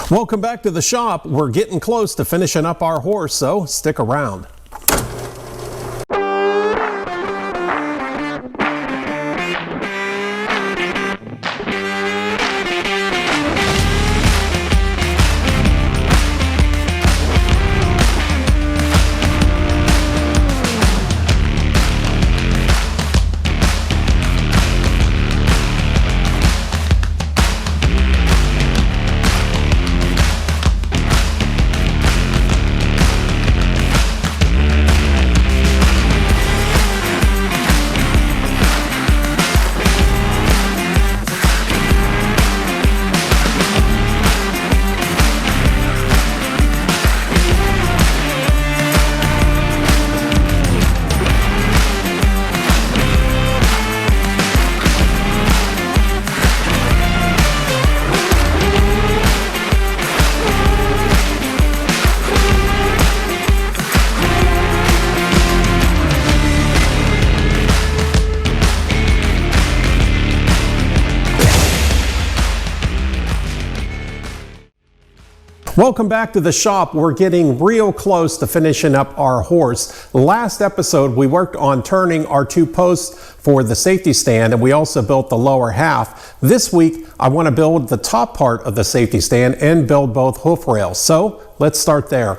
Welcome back to the shop. We're getting close to finishing up our horse, so stick around. Welcome back to the shop. We're getting real close to finishing up our horse. Last episode, we worked on turning our two posts for the safety stand, and we also built the lower half. This week, I want to build the top part of the safety stand and build both hoof rails. So let's start there.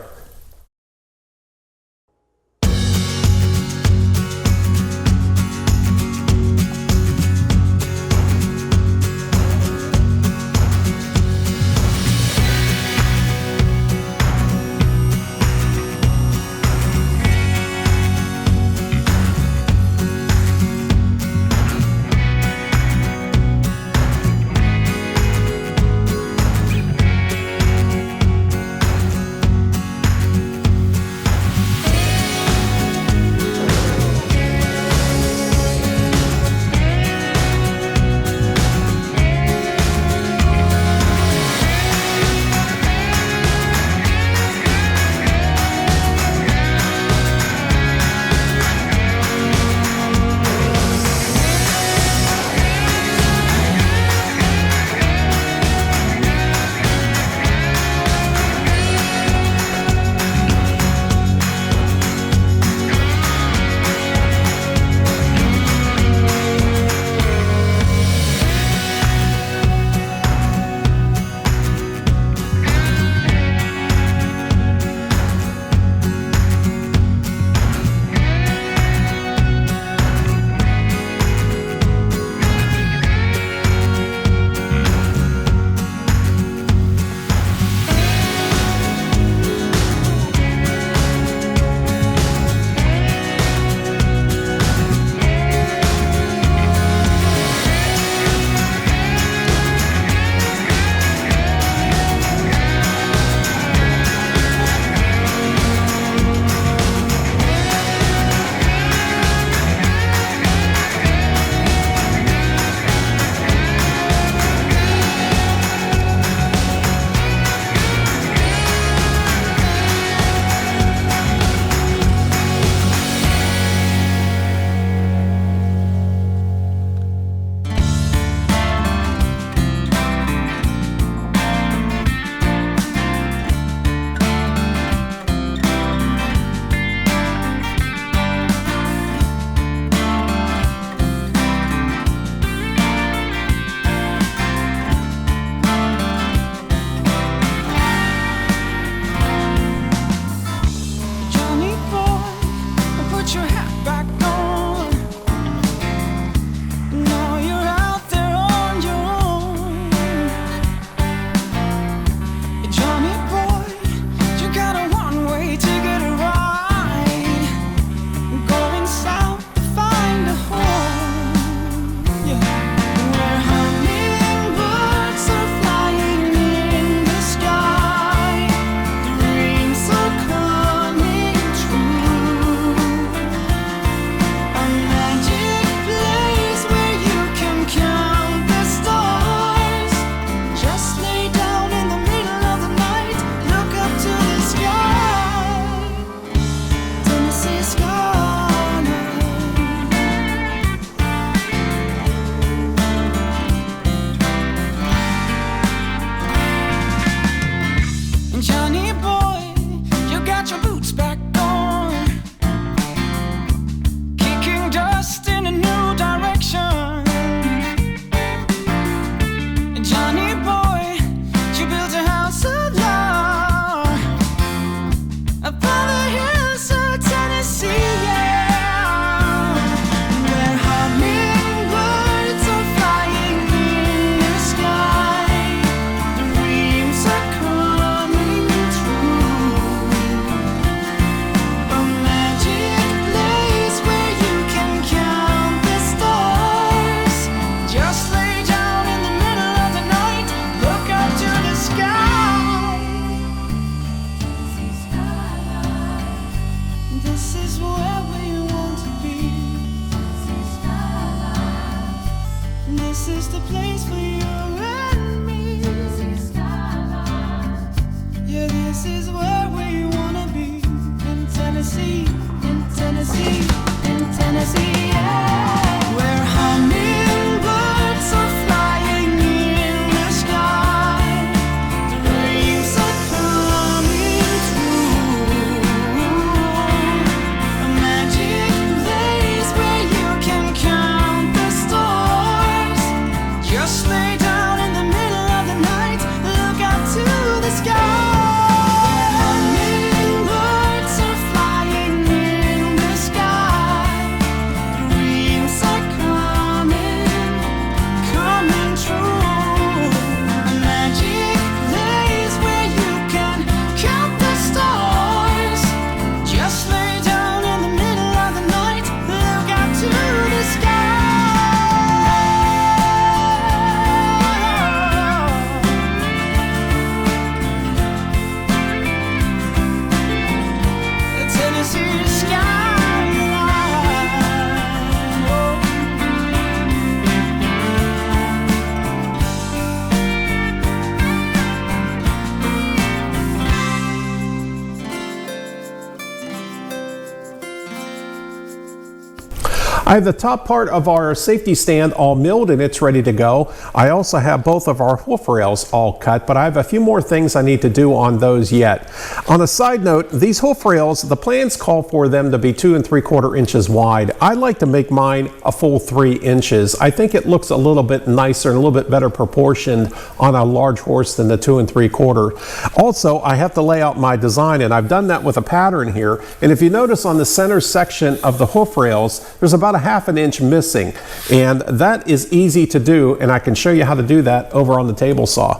I have the top part of our safety stand all milled and it's ready to go. I also have both of our hoof rails all cut, but I have a few more things I need to do on those yet. On a side note, these hoof rails, the plans call for them to be 2 3/4 inches wide. I like to make mine a full 3 inches. I think it looks a little bit nicer and a little bit better proportioned on a large horse than the 2 3/4. Also, I have to lay out my design, and I've done that with a pattern here. And if you notice on the center section of the hoof rails, there's about a 1/2 inch missing, and that is easy to do, and I can show you how to do that over on the table saw.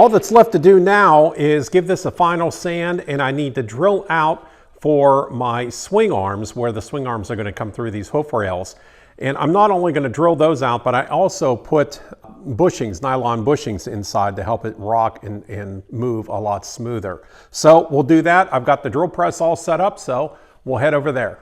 All that's left to do now is give this a final sand, and I need to drill out for my swing arms, where the swing arms are going to come through these hoof rails. And I'm not only going to drill those out, but I also put bushings, nylon bushings inside to help it rock and move a lot smoother. So we'll do that. I've got the drill press all set up, so we'll head over there.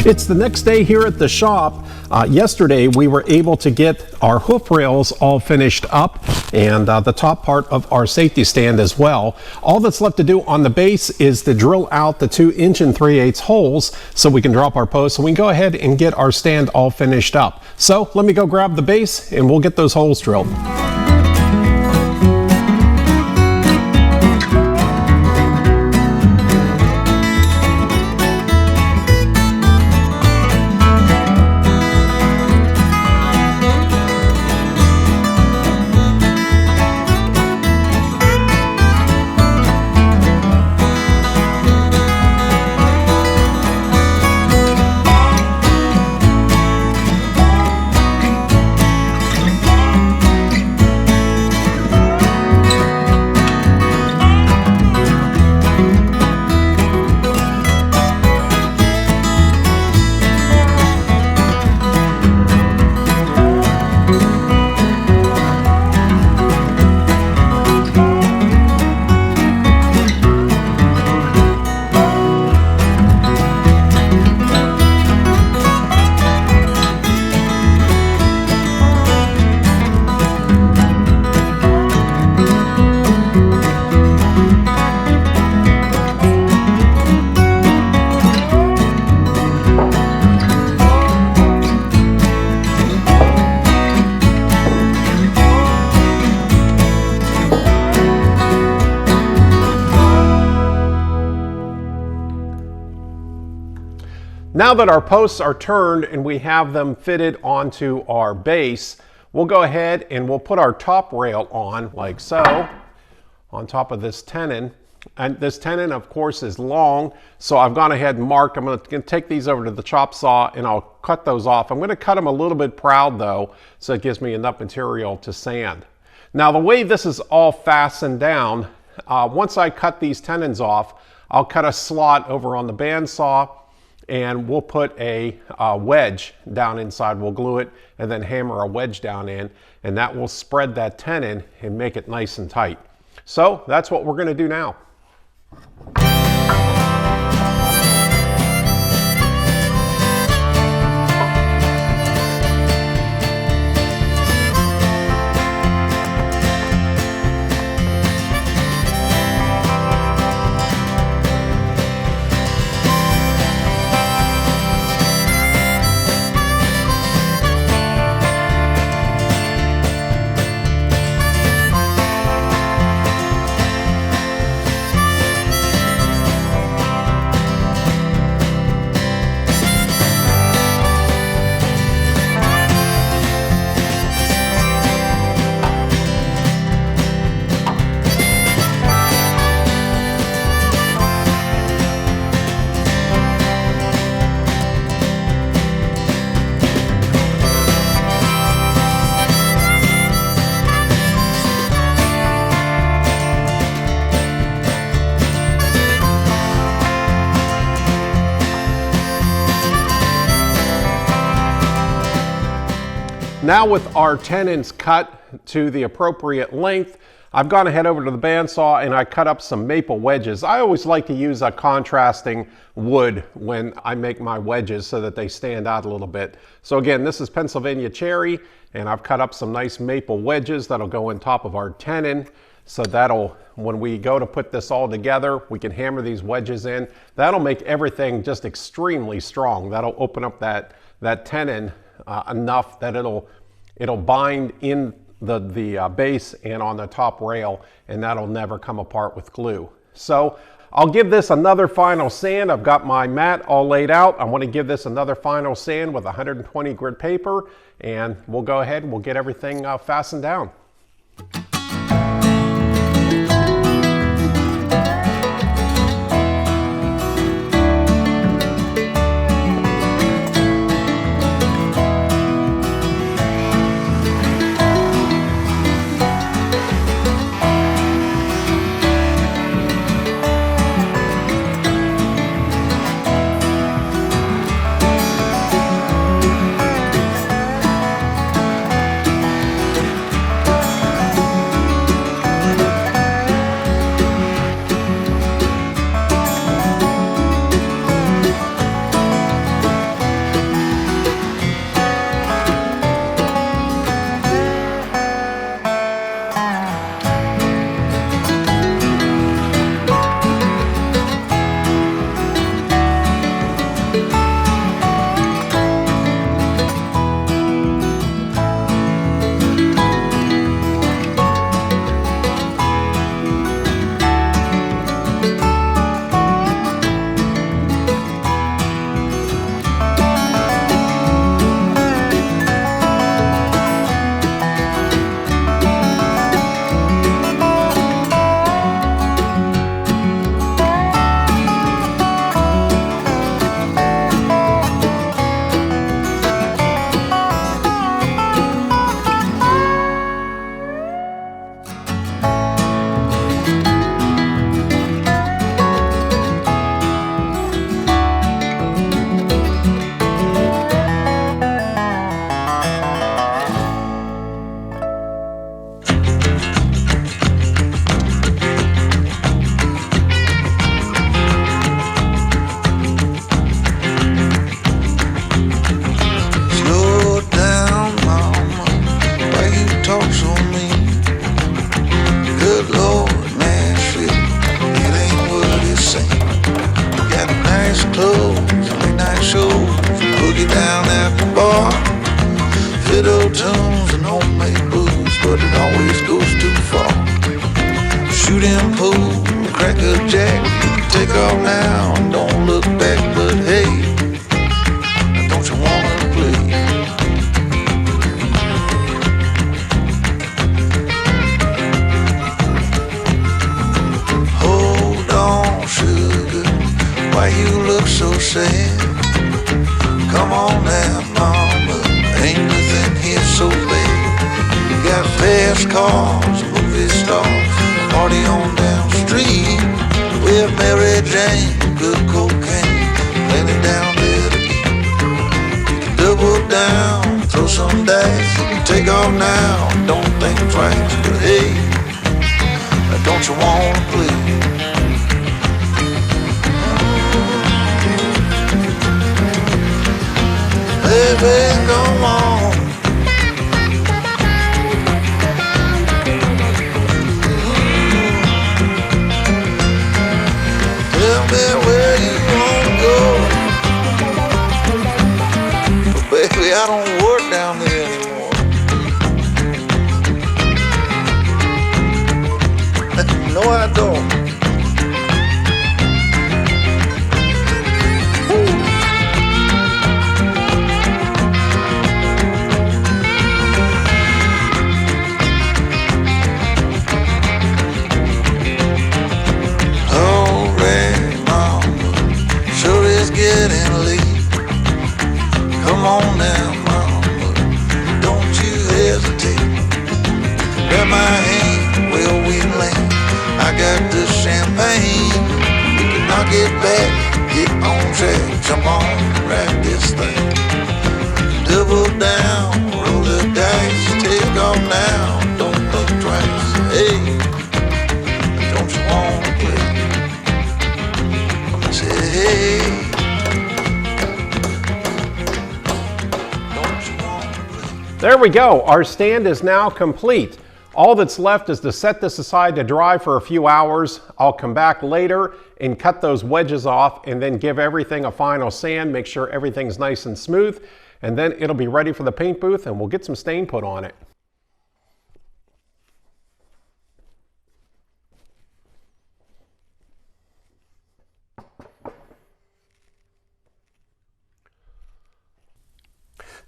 It's the next day here at the shop. Yesterday we were able to get our hoof rails all finished up, and the top part of our safety stand as well. All that's left to do on the base is to drill out the 2 inch and 3/8 holes so we can drop our posts, so we can go ahead and get our stand all finished up. So let me go grab the base and we'll get those holes drilled. Now that our posts are turned and we have them fitted onto our base, we'll go ahead and we'll put our top rail on like so, on top of this tenon. And this tenon, of course, is long, so I've gone ahead and marked. I'm going to take these over to the chop saw and I'll cut those off. I'm going to cut them a little bit proud though, so it gives me enough material to sand. Now the way this is all fastened down, once I cut these tenons off, I'll cut a slot over on the bandsaw, and we'll put a wedge down inside. We'll glue it and then hammer a wedge down in, and that will spread that tenon and make it nice and tight. So that's what we're going to do now. Now with our tenons cut to the appropriate length, I've gone ahead over to the bandsaw and I cut up some maple wedges. I always like to use a contrasting wood when I make my wedges so that they stand out a little bit. So again, this is Pennsylvania cherry, and I've cut up some nice maple wedges that'll go on top of our tenon. So that'll, when we go to put this all together, we can hammer these wedges in. That'll make everything just extremely strong. That'll open up that tenon enough that it'll bind in the base and on the top rail, and that'll never come apart with glue. So I'll give this another final sand. I've got my mat all laid out. I want to give this another final sand with 120 grit paper, and we'll go ahead and we'll get everything fastened down. Fiddle tunes and homemade booze, but it always goes too far. Shooting pool, crack a jack, take off now and don't look back. But hey, don't you wanna play? Hold on, sugar, why you look so sad? Come on now, mama, ain't nothing here so bad. You got fast cars, movie stars, party on down the street with Mary Jane, good cocaine, plenty down there. some days. Take off now, don't think twice. But hey, don't you wanna play? Baby, come on. Tell me where you wanna go. But baby, I don't work down there anymore. No, I don't. Getting late. Come on now, mama, don't you hesitate. Grab my hand, well we land. I got the champagne. We can knock it back, get on track, jump on, ride this thing. Double down, roll the dice, take off now, don't think twice. Hey, don't you wanna play? Say hey. There we go, our stand is now complete. All that's left is to set this aside to dry for a few hours. I'll come back later and cut those wedges off and then give everything a final sand, make sure everything's nice and smooth, and then it'll be ready for the paint booth and we'll get some stain put on it.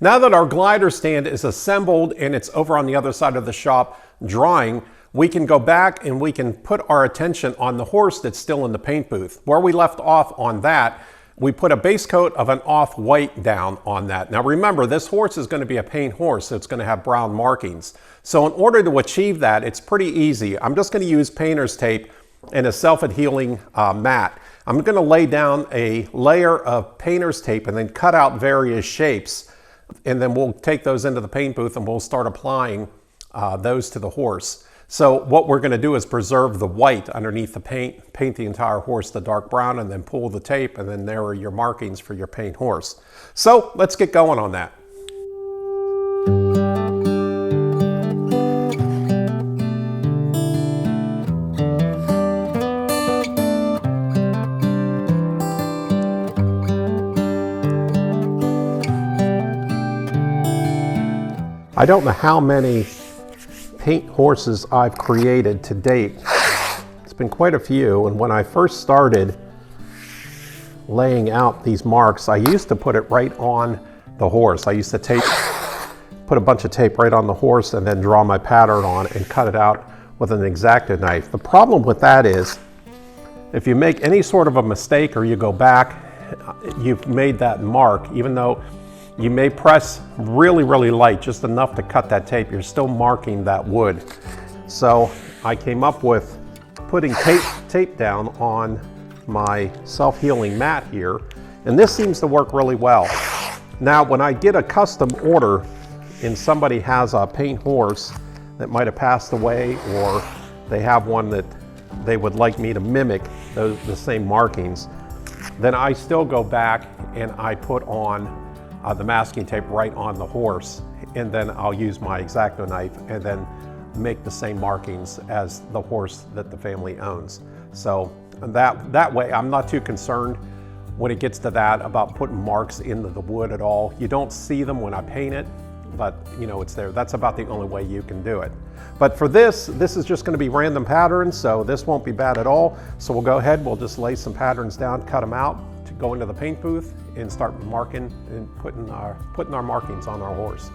Now that our glider stand is assembled and it's over on the other side of the shop drying, we can go back and we can put our attention on the horse that's still in the paint booth. Where we left off on that, we put a base coat of an off-white down on that. Now remember, this horse is going to be a paint horse, so it's going to have brown markings. So in order to achieve that, it's pretty easy. I'm just going to use painter's tape and a self-adhering mat. I'm going to lay down a layer of painter's tape and then cut out various shapes. And then we'll take those into the paint booth and we'll start applying those to the horse. So what we're going to do is preserve the white underneath the paint the entire horse the dark brown, and then pull the tape, and then there are your markings for your paint horse. So let's get going on that. I don't know how many paint horses I've created to date. It's been quite a few, and when I first started laying out these marks, I used to put it right on the horse. I used to put a bunch of tape right on the horse and then draw my pattern on and cut it out with an X-Acto knife. The problem with that is, if you make any sort of a mistake or you go back, you've made that mark, even though you may press really, really light, just enough to cut that tape, you're still marking that wood. So I came up with putting tape down on my self-healing mat here, and this seems to work really well. Now, when I get a custom order and somebody has a paint horse that might have passed away, or they have one that they would like me to mimic the same markings, then I still go back and I put on the masking tape right on the horse, and then I'll use my X-Acto knife and then make the same markings as the horse that the family owns. So that way I'm not too concerned when it gets to that about putting marks into the wood at all. You don't see them when I paint it, but you know it's there. That's about the only way you can do it. But for this is just going to be random patterns, so this won't be bad at all. So we'll go ahead, we'll just lay some patterns down, cut them out, to go into the paint booth and start marking and putting our markings on our horse.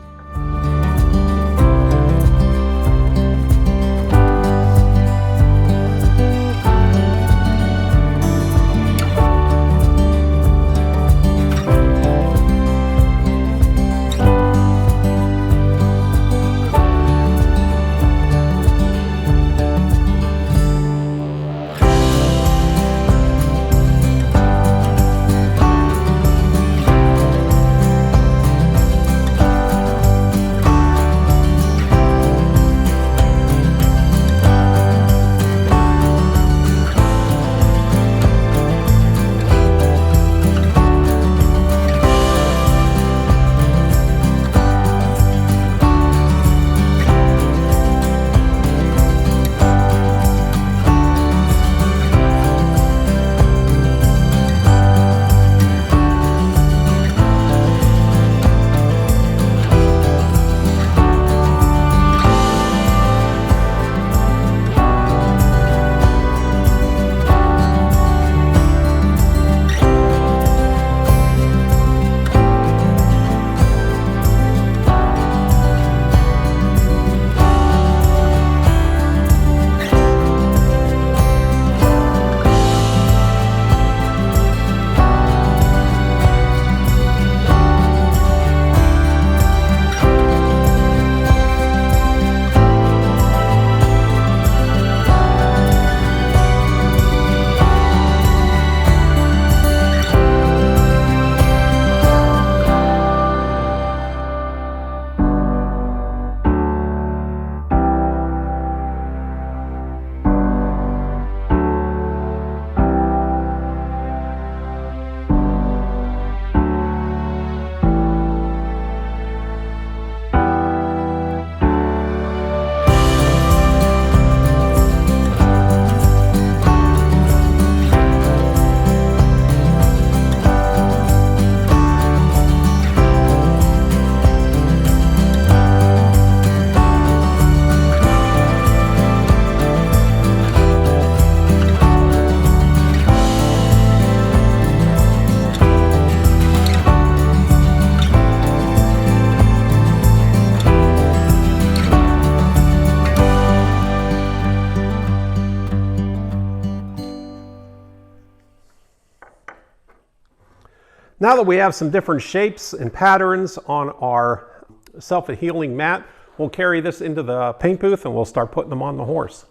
Now that we have some different shapes and patterns on our self-healing mat, we'll carry this into the paint booth and we'll start putting them on the horse.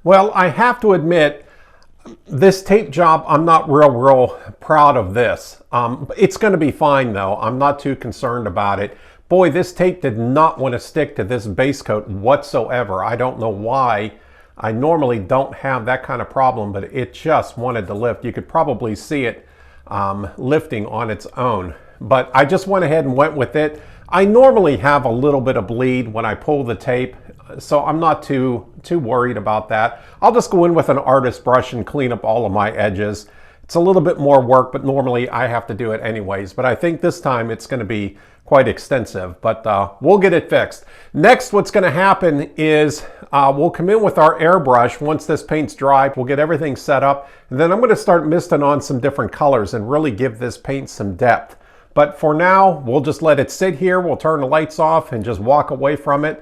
Well, I have to admit, this tape job, I'm not real proud of this. It's going to be fine though. I'm not too concerned about it. Boy, this tape did not want to stick to this base coat whatsoever. I don't know why. I normally don't have that kind of problem, but it just wanted to lift. You could probably see it lifting on its own. But I just went ahead and went with it. I normally have a little bit of bleed when I pull the tape, so I'm not too worried about that. I'll just go in with an artist brush and clean up all of my edges. It's a little bit more work, but normally I have to do it anyways. But I think this time it's going to be quite extensive, but we'll get it fixed. Next, what's going to happen is we'll come in with our airbrush once this paint's dry. We'll get everything set up, and then I'm going to start misting on some different colors and really give this paint some depth. But for now, we'll just let it sit here. We'll turn the lights off and just walk away from it.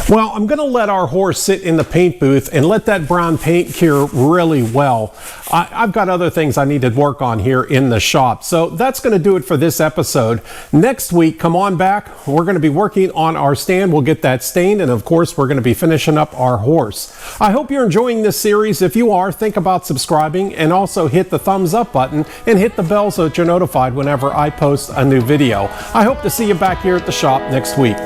Well, I'm going to let our horse sit in the paint booth and let that brown paint cure really well. I've got other things I need to work on here in the shop. So that's going to do it for this episode. Next week, come on back. We're going to be working on our stand. We'll get that stained. And of course, we're going to be finishing up our horse. I hope you're enjoying this series. If you are, think about subscribing and also hit the thumbs up button and hit the bell so that you're notified whenever I post a new video. I hope to see you back here at the shop next week.